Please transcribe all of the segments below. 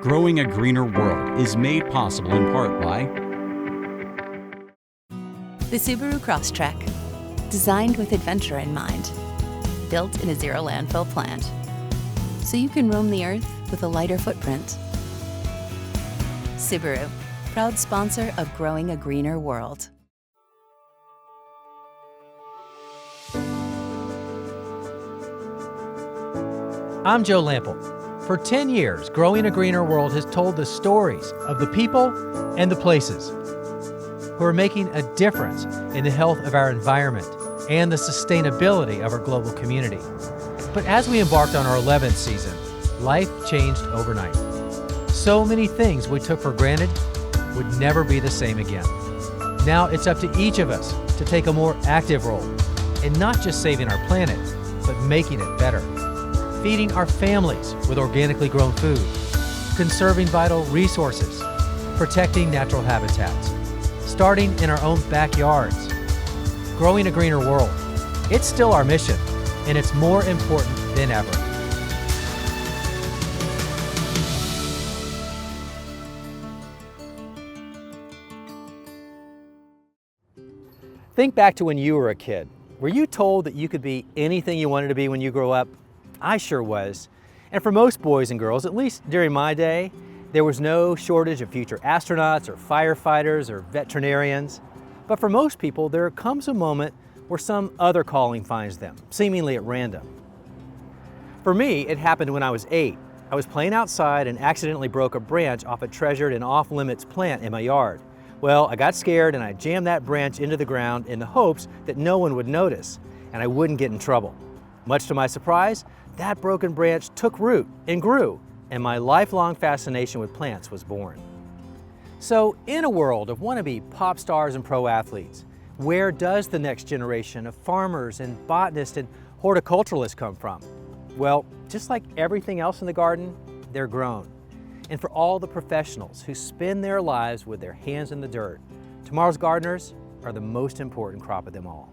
Growing a Greener World is made possible in part by the Subaru Crosstrek, designed with adventure in mind, built in a zero landfill plant, so you can roam the earth with a lighter footprint. Subaru, proud sponsor of Growing a Greener World. I'm Joe Lample. For 10 years, Growing a Greener World has told the stories of the people and the places who are making a difference in the health of our environment and the sustainability of our global community. But as we embarked on our 11th season, life changed overnight. So many things we took for granted would never be the same again. Now it's up to each of us to take a more active role in not just saving our planet, but making it better. Feeding our families with organically grown food, conserving vital resources, protecting natural habitats, starting in our own backyards. Growing a greener world. It's still our mission, and it's more important than ever. Think back to when you were a kid. Were you told that you could be anything you wanted to be when you grow up? I sure was. And for most boys and girls, at least during my day, there was no shortage of future astronauts or firefighters or veterinarians. But for most people, there comes a moment where some other calling finds them, seemingly at random. For me, it happened when I was 8. I was playing outside and accidentally broke a branch off a treasured and off-limits plant in my yard. Well, I got scared and I jammed that branch into the ground in the hopes that no one would notice and I wouldn't get in trouble. Much to my surprise, that broken branch took root and grew, and my lifelong fascination with plants was born. So, in a world of wannabe pop stars and pro athletes, where does the next generation of farmers and botanists and horticulturalists come from? Well, just like everything else in the garden, they're grown. And for all the professionals who spend their lives with their hands in the dirt, tomorrow's gardeners are the most important crop of them all.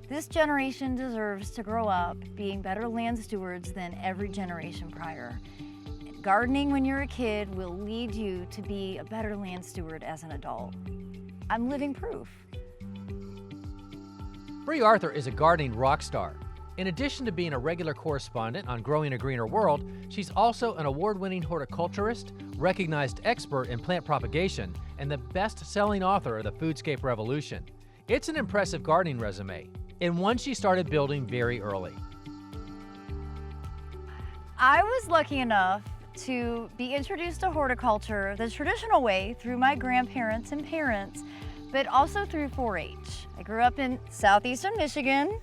This generation deserves to grow up being better land stewards than every generation prior. Gardening when you're a kid will lead you to be a better land steward as an adult. I'm living proof. Brie Arthur is a gardening rock star. In addition to being a regular correspondent on Growing a Greener World, she's also an award-winning horticulturist, recognized expert in plant propagation, and the best-selling author of the Foodscape Revolution. It's an impressive gardening resume, and one she started building very early. I was lucky enough to be introduced to horticulture the traditional way through my grandparents and parents, but also through 4-H. I grew up in southeastern Michigan,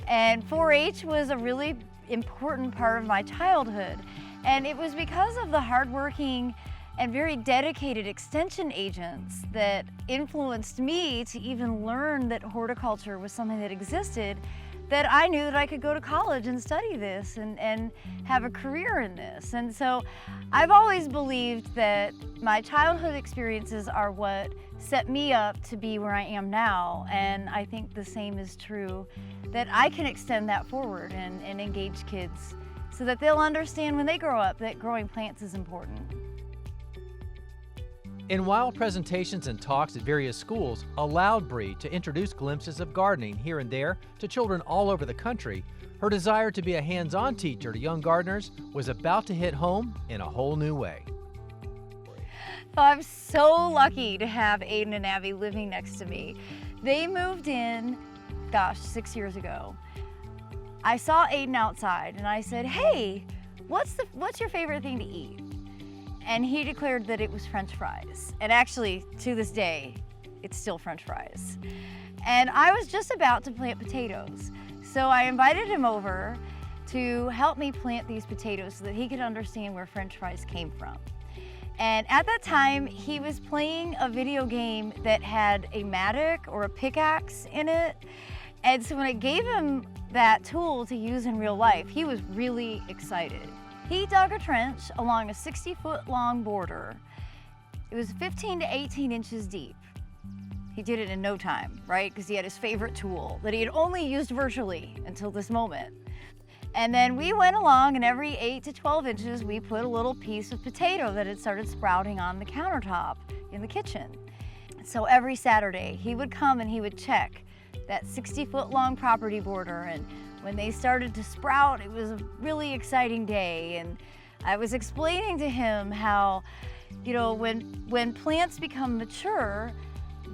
and 4-H was a really important part of my childhood. And it was because of the hardworking and very dedicated extension agents that influenced me to even learn that horticulture was something that existed, that I knew that I could go to college and study this and have a career in this. And so I've always believed that my childhood experiences are what set me up to be where I am now. And I think the same is true, that I can extend that forward and engage kids so that they'll understand when they grow up that growing plants is important. And while presentations and talks at various schools allowed Bree to introduce glimpses of gardening here and there to children all over the country, her desire to be a hands-on teacher to young gardeners was about to hit home in a whole new way. So I'm so lucky to have Aiden and Abby living next to me. They moved in, 6 years ago. I saw Aiden outside and I said, "Hey, what's your favorite thing to eat?" And he declared that it was French fries. And actually, to this day, it's still French fries. And I was just about to plant potatoes. So I invited him over to help me plant these potatoes so that he could understand where French fries came from. And at that time, he was playing a video game that had a mattock or a pickaxe in it. And so when I gave him that tool to use in real life, he was really excited. He dug a trench along a 60-foot long border. It was 15 to 18 inches deep. He did it in no time, right? Because he had his favorite tool that he had only used virtually until this moment. And then we went along, and every 8 to 12 inches, we put a little piece of potato that had started sprouting on the countertop in the kitchen. So every Saturday, he would come and he would check that 60-foot long property border. And when they started to sprout, it was a really exciting day. And I was explaining to him how, you know, when plants become mature,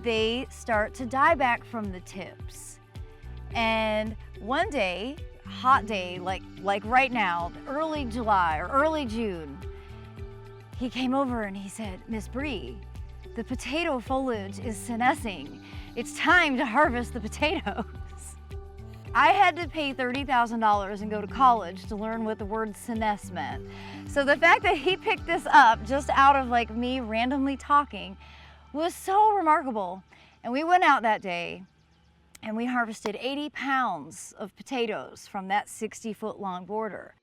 they start to die back from the tips. And one day, hot day, like right now, early July or early June, he came over and he said, "Miss Bree, the potato foliage is senescing. It's time to harvest the potatoes." I had to pay $30,000 and go to college to learn what the word senesce meant. So the fact that he picked this up just out of like me randomly talking was so remarkable. And we went out that day and we harvested 80 pounds of potatoes from that 60-foot long border.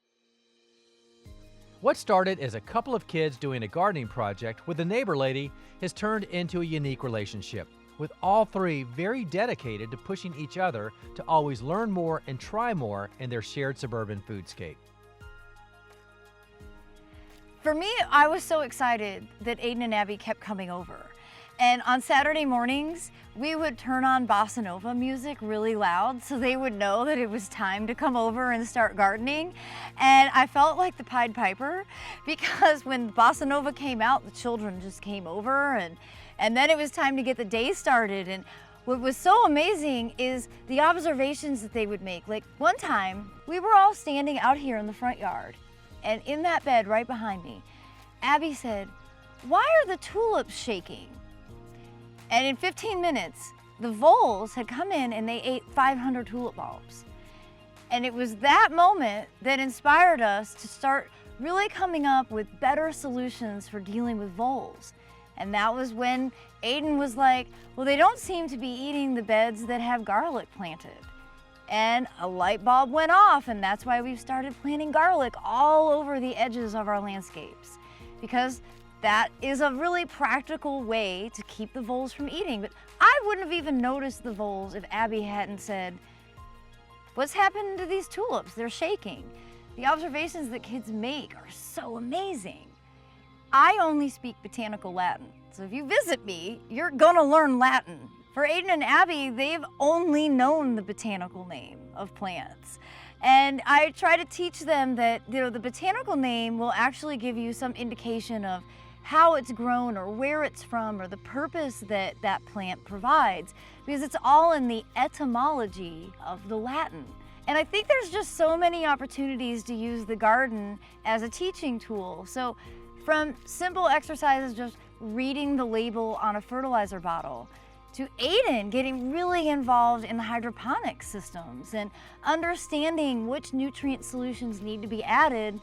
What started as a couple of kids doing a gardening project with a neighbor lady has turned into a unique relationship, with all three very dedicated to pushing each other to always learn more and try more in their shared suburban foodscape. For me, I was so excited that Aiden and Abby kept coming over. And on Saturday mornings, we would turn on bossa nova music really loud so they would know that it was time to come over and start gardening. And I felt like the Pied Piper, because when bossa nova came out, the children just came over, and then it was time to get the day started. And what was so amazing is the observations that they would make. Like one time, we were all standing out here in the front yard, and in that bed right behind me, Abby said, "Why are the tulips shaking?" And in 15 minutes, the voles had come in and they ate 500 tulip bulbs. And it was that moment that inspired us to start really coming up with better solutions for dealing with voles. And that was when Aiden was like, "Well, they don't seem to be eating the beds that have garlic planted." And a light bulb went off, and that's why we've started planting garlic all over the edges of our landscapes, because that is a really practical way to keep the voles from eating. But I wouldn't have even noticed the voles if Abby hadn't said, "What's happened to these tulips? They're shaking." The observations that kids make are so amazing. I only speak botanical Latin, so if you visit me, you're gonna learn Latin. For Aiden and Abby, they've only known the botanical name of plants. And I try to teach them that, you know, the botanical name will actually give you some indication of how it's grown or where it's from or the purpose that that plant provides, because it's all in the etymology of the Latin. And I think there's just so many opportunities to use the garden as a teaching tool. So from simple exercises, just reading the label on a fertilizer bottle, to Aiden getting really involved in the hydroponic systems and understanding which nutrient solutions need to be added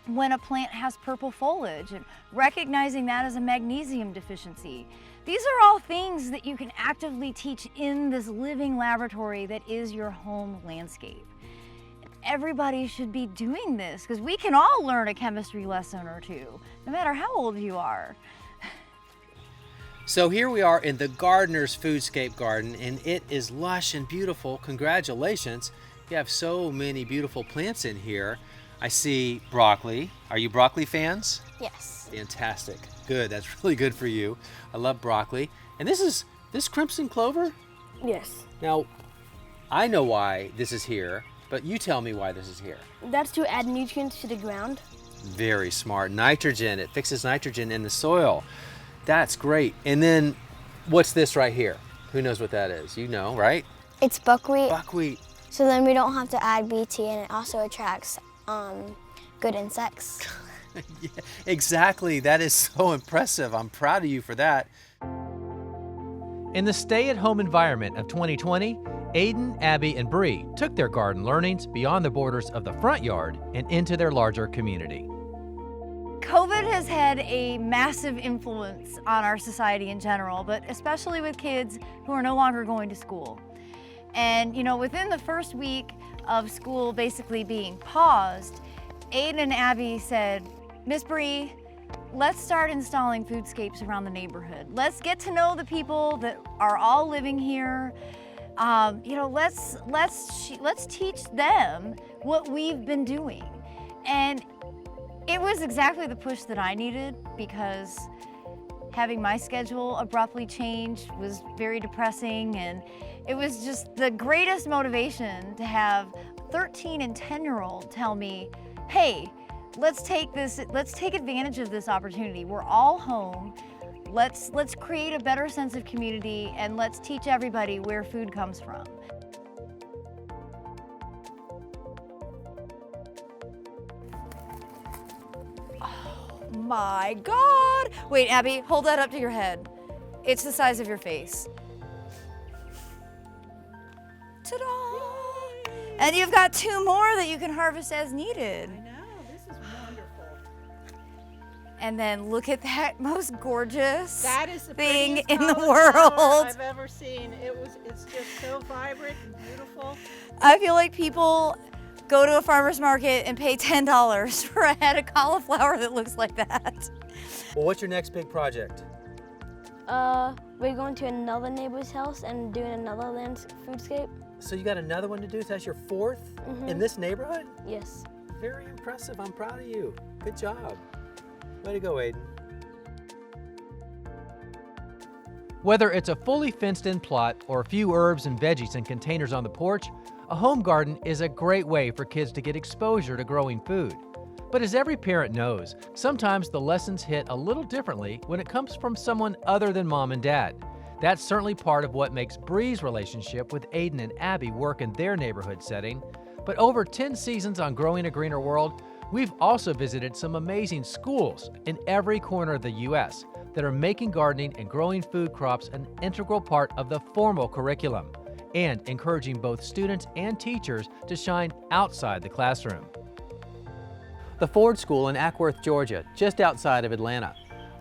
when a plant has purple foliage and recognizing that as a magnesium deficiency. These are all things that you can actively teach in this living laboratory that is your home landscape. Everybody should be doing this, because we can all learn a chemistry lesson or two, no matter how old you are. So here we are in the gardener's foodscape garden, and it is lush and beautiful. Congratulations. You have so many beautiful plants in here. I see broccoli. Are you broccoli fans? Yes. Fantastic. Good. That's really good for you. I love broccoli. And this crimson clover? Yes. Now, I know why this is here, but you tell me why this is here. That's to add nutrients to the ground. Very smart. Nitrogen. It fixes nitrogen in the soil. That's great. And then what's this right here? Who knows what that is? You know, right? It's buckwheat. Buckwheat. So then we don't have to add BT, and it also attracts good insects. Yeah, exactly. That is so impressive. I'm proud of you for that. In the stay-at-home environment of 2020, Aiden, Abby, and Bree took their garden learnings beyond the borders of the front yard and into their larger community. COVID has had a massive influence on our society in general, but especially with kids who are no longer going to school. And, you know, within the first week of school basically being paused, Aiden and Abby said, "Miss Bree, let's start installing foodscapes around the neighborhood. Let's get to know the people that are all living here. You know, let's teach them what we've been doing. And it was exactly the push that I needed, because having my schedule abruptly changed was very depressing, and it was just the greatest motivation to have 13 and 10-year-old tell me, hey, let's take advantage of this opportunity. We're all home. Let's create a better sense of community, and let's teach everybody where food comes from. Oh my God. Wait, Abby, hold that up to your head. It's the size of your face. Ta-da! And you've got 2 more that you can harvest as needed. I know, this is wonderful. And then look at that most gorgeous That is the thing prettiest in the cauliflower world. I've ever seen. It's just so vibrant and beautiful. I feel like people go to a farmer's market and pay $10 for a head of cauliflower that looks like that. Well, what's your next big project? We're going to another neighbor's house and doing another foodscape. So you got another one to do? So that's your 4th in this neighborhood? Yes. Very impressive. I'm proud of you. Good job. Way to go, Aiden. Whether it's a fully fenced-in plot or a few herbs and veggies in containers on the porch, a home garden is a great way for kids to get exposure to growing food. But as every parent knows, sometimes the lessons hit a little differently when it comes from someone other than mom and dad. That's certainly part of what makes Bree's relationship with Aiden and Abby work in their neighborhood setting. But over 10 seasons on Growing a Greener World, we've also visited some amazing schools in every corner of the U.S. that are making gardening and growing food crops an integral part of the formal curriculum, and encouraging both students and teachers to shine outside the classroom. The Ford School in Ackworth, Georgia, just outside of Atlanta,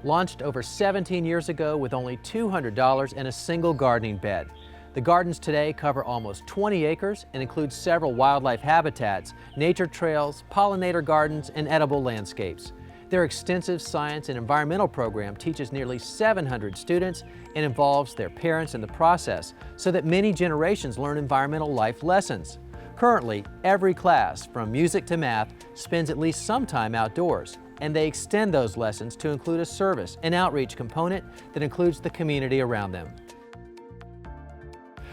launched over 17 years ago with only $200 and a single gardening bed. The gardens today cover almost 20 acres and include several wildlife habitats, nature trails, pollinator gardens, and edible landscapes. Their extensive science and environmental program teaches nearly 700 students and involves their parents in the process so that many generations learn environmental life lessons. Currently, every class, from music to math, spends at least some time outdoors, and they extend those lessons to include a service and outreach component that includes the community around them.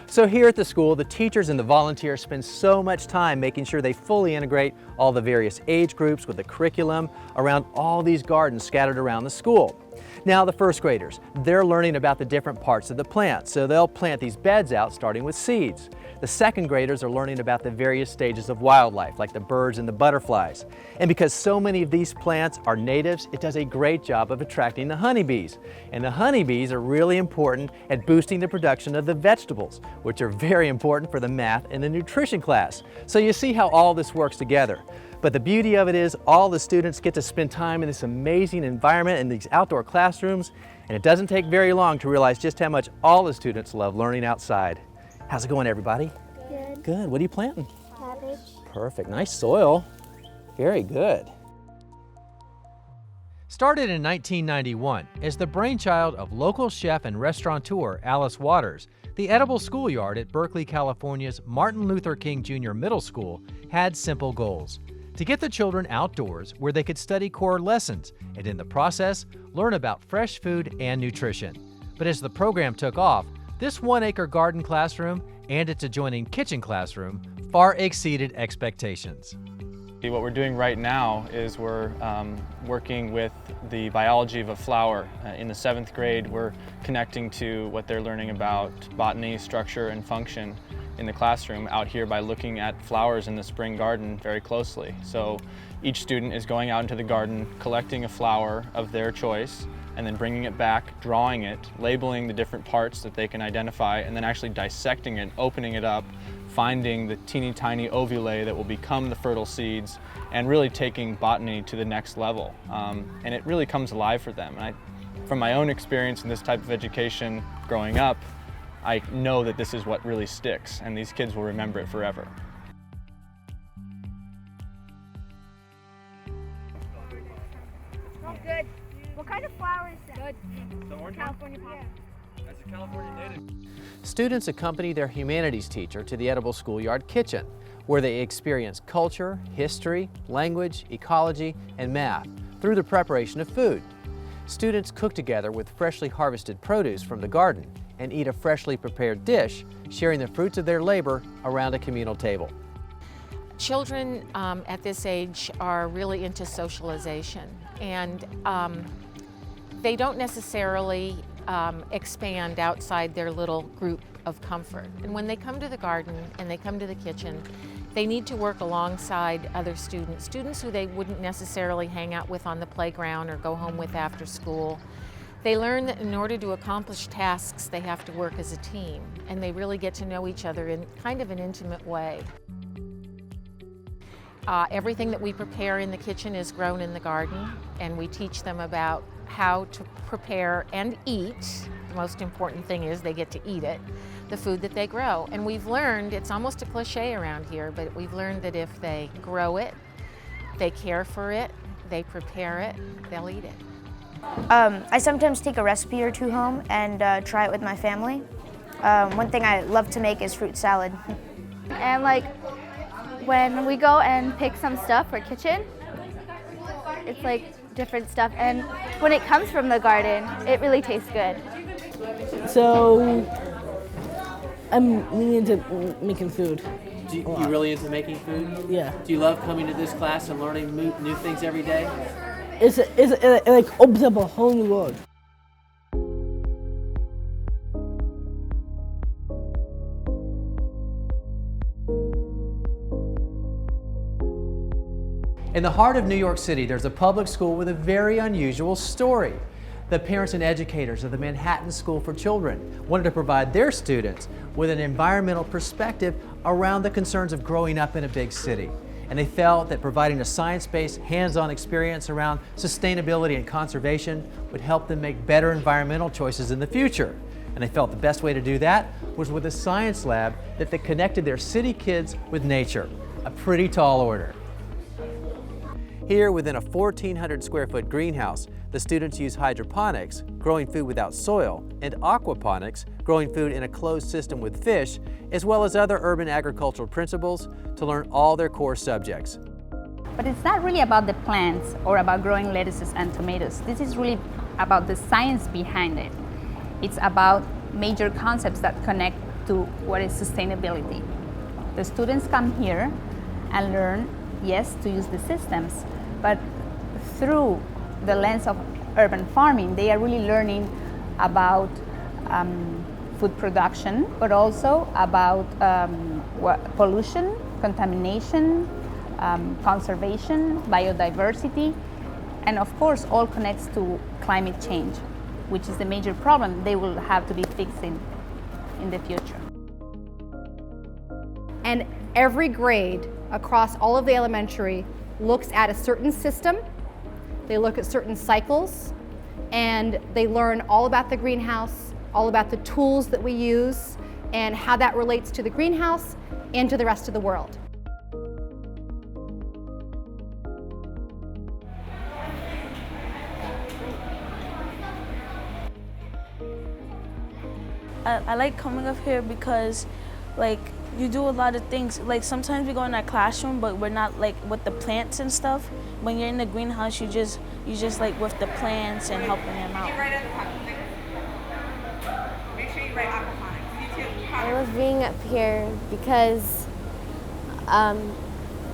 So here at the school, the teachers and the volunteers spend so much time making sure they fully integrate all the various age groups with the curriculum around all these gardens scattered around the school. Now the first graders, they're learning about the different parts of the plant, so they'll plant these beds out starting with seeds. The second graders are learning about the various stages of wildlife, like the birds and the butterflies. And because so many of these plants are natives, it does a great job of attracting the honeybees. And the honeybees are really important at boosting the production of the vegetables, which are very important for the math and the nutrition class. So you see how all this works together. But the beauty of it is all the students get to spend time in this amazing environment in these outdoor classrooms, and it doesn't take very long to realize just how much all the students love learning outside. How's it going, everybody? Good. Good. What are you planting? Cabbage. Perfect. Nice soil. Very good. Started in 1991 as the brainchild of local chef and restaurateur Alice Waters, the Edible Schoolyard at Berkeley, California's Martin Luther King Jr. Middle School had simple goals: to get the children outdoors where they could study core lessons and in the process learn about fresh food and nutrition. But as the program took off, this 1-acre garden classroom and its adjoining kitchen classroom far exceeded expectations. What we're doing right now is we're working with the biology of a flower. In the 7th grade, we're connecting to what they're learning about botany, structure, and function in the classroom out here by looking at flowers in the spring garden very closely. So each student is going out into the garden, collecting a flower of their choice, and then bringing it back, drawing it, labeling the different parts that they can identify, and then actually dissecting it, opening it up, finding the teeny tiny ovulae that will become the fertile seeds, and really taking botany to the next level. And it really comes alive for them. And from my own experience in this type of education growing up, I know that this is what really sticks, and these kids will remember it forever. Oh, good. Students accompany their humanities teacher to the Edible Schoolyard kitchen, where they experience culture, history, language, ecology, and math through the preparation of food. Students cook together with freshly harvested produce from the garden and eat a freshly prepared dish, sharing the fruits of their labor around a communal table. Children at this age are really into socialization, and they don't necessarily expand outside their little group of comfort. And when they come to the garden and they come to the kitchen, they need to work alongside other students who they wouldn't necessarily hang out with on the playground or go home with after school. They learn that in order to accomplish tasks, they have to work as a team, and they really get to know each other in kind of an intimate way. Everything that we prepare in the kitchen is grown in the garden, and we teach them about how to prepare and eat. The most important thing is they get to eat it, the food that they grow. And we've learned, it's almost a cliche around here, but we've learned that if they grow it, they care for it, they prepare it, they'll eat it. I sometimes take a recipe or two home and try it with my family. One thing I love to make is fruit salad. And like when we go and pick some stuff for kitchen, it's like different stuff, and when it comes from the garden, it really tastes good. So I'm really into making food. You really into making food? Yeah. Do you love coming to this class and learning new things every day? It like opens up a whole new world. In the heart of New York City, there's a public school with a very unusual story. The parents and educators of the Manhattan School for Children wanted to provide their students with an environmental perspective around the concerns of growing up in a big city. And they felt that providing a science-based, hands-on experience around sustainability and conservation would help them make better environmental choices in the future. And they felt the best way to do that was with a science lab that connected their city kids with nature. A pretty tall order. Here, within a 1,400 square foot greenhouse, the students use hydroponics, growing food without soil, and aquaponics, growing food in a closed system with fish, as well as other urban agricultural principles to learn all their core subjects. But it's not really about the plants or about growing lettuces and tomatoes. This is really about the science behind it. It's about major concepts that connect to what is sustainability. The students come here and learn, yes, to use the systems, but through the lens of urban farming, they are really learning about food production, but also about pollution, contamination, conservation, biodiversity, and of course all connects to climate change, which is the major problem they will have to be fixing in the future. And every grade across all of the elementary looks at a certain system, they look at certain cycles, and they learn all about the greenhouse, all about the tools that we use, and how that relates to the greenhouse and to the rest of the world. I like coming up here because you do a lot of things. Like sometimes we go in our classroom, but we're not like with the plants and stuff. When you're in the greenhouse, you just like with the plants and helping them out. I love being up here because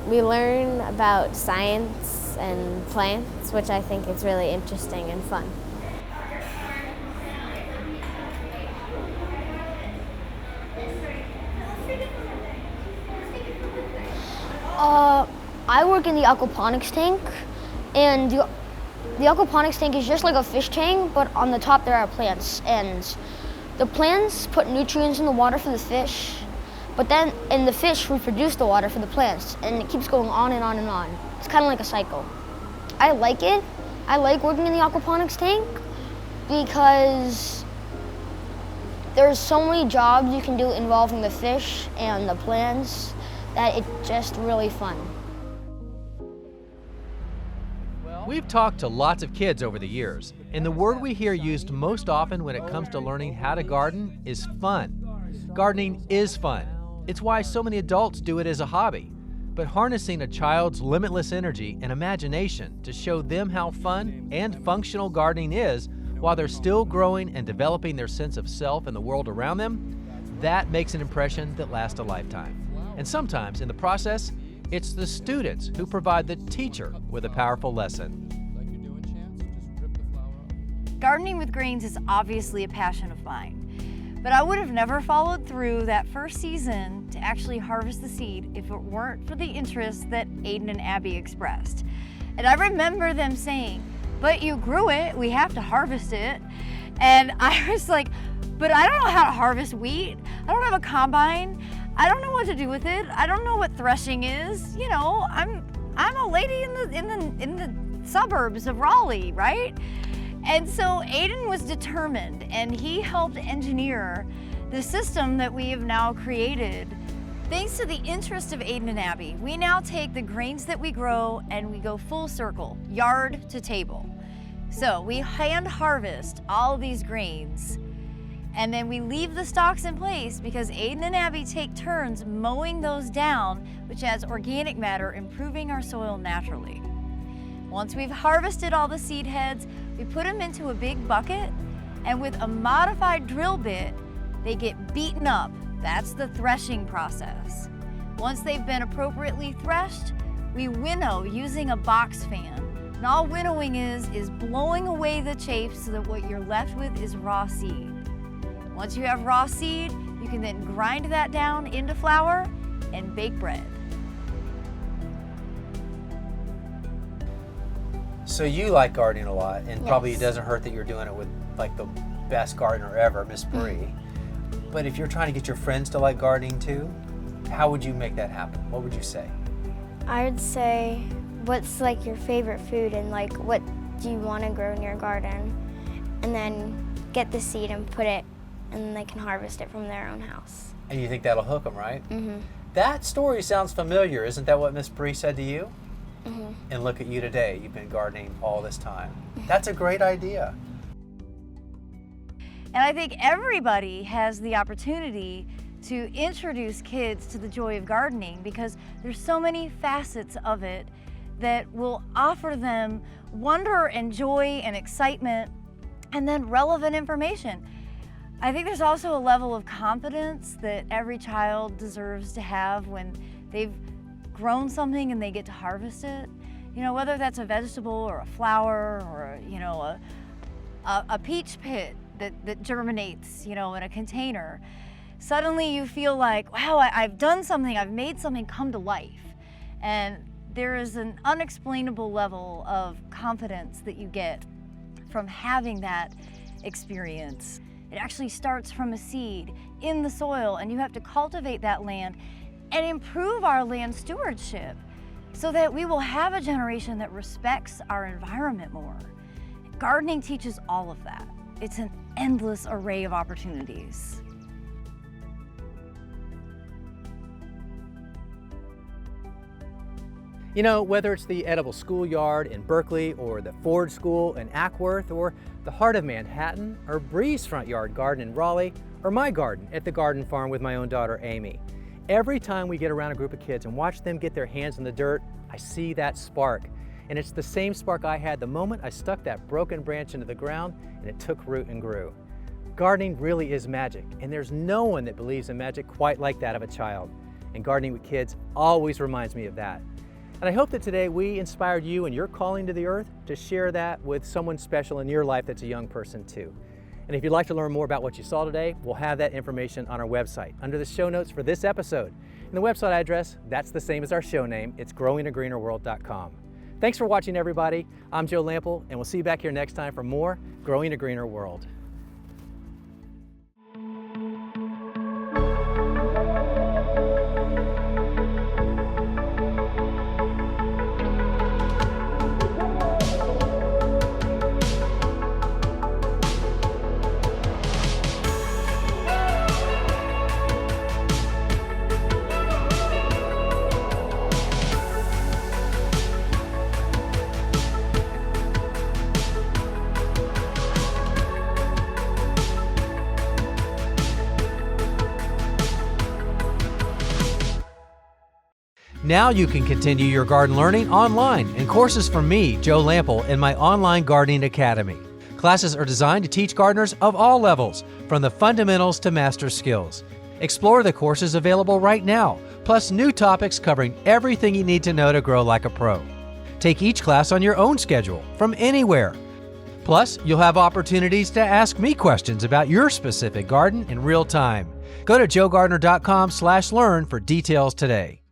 we learn about science and plants, which I think is really interesting and fun. I work in the aquaponics tank, and the aquaponics tank is just like a fish tank, but on the top there are plants, and the plants put nutrients in the water for the fish, but then in the fish we produce the water for the plants, and it keeps going on and on and on. It's kind of like a cycle. I like it. I like working in the aquaponics tank because there's so many jobs you can do involving the fish and the plants that it's just really fun. We've talked to lots of kids over the years, And the word we hear used most often when it comes to learning how to garden is fun. Gardening is fun. It's why so many adults do it as a hobby. But harnessing a child's limitless energy and imagination to show them how fun and functional gardening is while they're still growing and developing their sense of self and the world around them, that makes an impression that lasts a lifetime. And sometimes, in the process, it's the students who provide the teacher with a powerful lesson. Gardening with greens is obviously a passion of mine, but I would have never followed through that first season to actually harvest the seed if it weren't for the interest that Aiden and Abby expressed. And I remember them saying, "But you grew it, we have to harvest it." And I was like, "But I don't know how to harvest wheat. I don't have a combine. I don't know what to do with it. I don't know what threshing is. You know, I'm a lady in the suburbs of Raleigh, right?" And so Aiden was determined, and he helped engineer the system that we have now created. Thanks to the interest of Aiden and Abby, we now take the grains that we grow and we go full circle, yard to table. So we hand harvest all these grains, and then we leave the stalks in place because Aiden and Abby take turns mowing those down, which adds organic matter, improving our soil naturally. Once we've harvested all the seed heads, we put them into a big bucket, and with a modified drill bit, they get beaten up. That's the threshing process. Once they've been appropriately threshed, we winnow using a box fan. And all winnowing is blowing away the chaff so that what you're left with is raw seed. Once you have raw seed, you can then grind that down into flour and bake bread. So you like gardening a lot, and Yes. probably it doesn't hurt that you're doing it with like the best gardener ever, Miss Bree. But if you're trying to get your friends to like gardening too, how would you make that happen? What would you say? I would say, what's like your favorite food and like what do you want to grow in your garden? And then get the seed and put it, and they can harvest it from their own house. And you think that'll hook them, right? Mm-hmm. That story sounds familiar. Isn't that what Miss Bree said to you? Mm-hmm. And look at you today. You've been gardening all this time. That's a great idea. And I think everybody has the opportunity to introduce kids to the joy of gardening because there's so many facets of it that will offer them wonder and joy and excitement and then relevant information. I think there's also a level of confidence that every child deserves to have when they've grown something and they get to harvest it. You know, whether that's a vegetable or a flower or, you know, a peach pit that germinates, you know, in a container. Suddenly you feel like, wow, I've done something, I've made something come to life. And there is an unexplainable level of confidence that you get from having that experience. It actually starts from a seed in the soil, and you have to cultivate that land and improve our land stewardship so that we will have a generation that respects our environment more. Gardening teaches all of that. It's an endless array of opportunities. You know, whether it's the Edible Schoolyard in Berkeley or the Ford School in Ackworth or the heart of Manhattan or Bree's front yard garden in Raleigh or my garden at the garden farm with my own daughter Amy. Every time we get around a group of kids and watch them get their hands in the dirt, I see that spark. And it's the same spark I had the moment I stuck that broken branch into the ground and it took root and grew. Gardening really is magic, and there's no one that believes in magic quite like that of a child. And gardening with kids always reminds me of that. And I hope that today we inspired you in your calling to the earth to share that with someone special in your life that's a young person too. And if you'd like to learn more about what you saw today, we'll have that information on our website under the show notes for this episode. And the website address, that's the same as our show name. It's growingagreenerworld.com. Thanks for watching, everybody. I'm Joe Lample, and we'll see you back here next time for more Growing a Greener World. Now you can continue your garden learning online in courses from me, Joe Lample, and my online gardening academy. Classes are designed to teach gardeners of all levels, from the fundamentals to master skills. Explore the courses available right now, plus new topics covering everything you need to know to grow like a pro. Take each class on your own schedule, from anywhere. Plus, you'll have opportunities to ask me questions about your specific garden in real time. Go to joegardner.com/learn for details today.